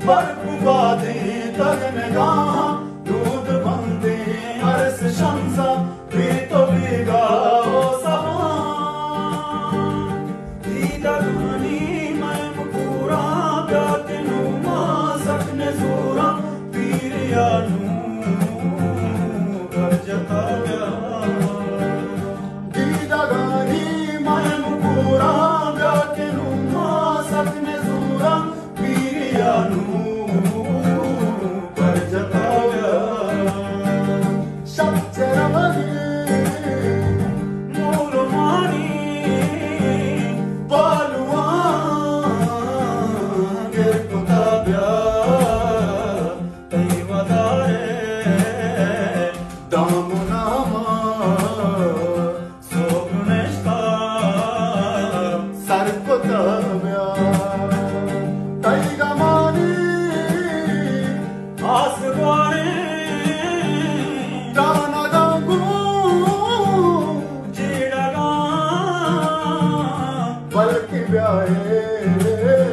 Barkubade tagnega dud bande ars shamsa prito biga o savan dida dhani main pura pyate numa sakne zura piriya nu kar jataya dida dhani main pura pyate numa sakne zura piriya nu Balki byaye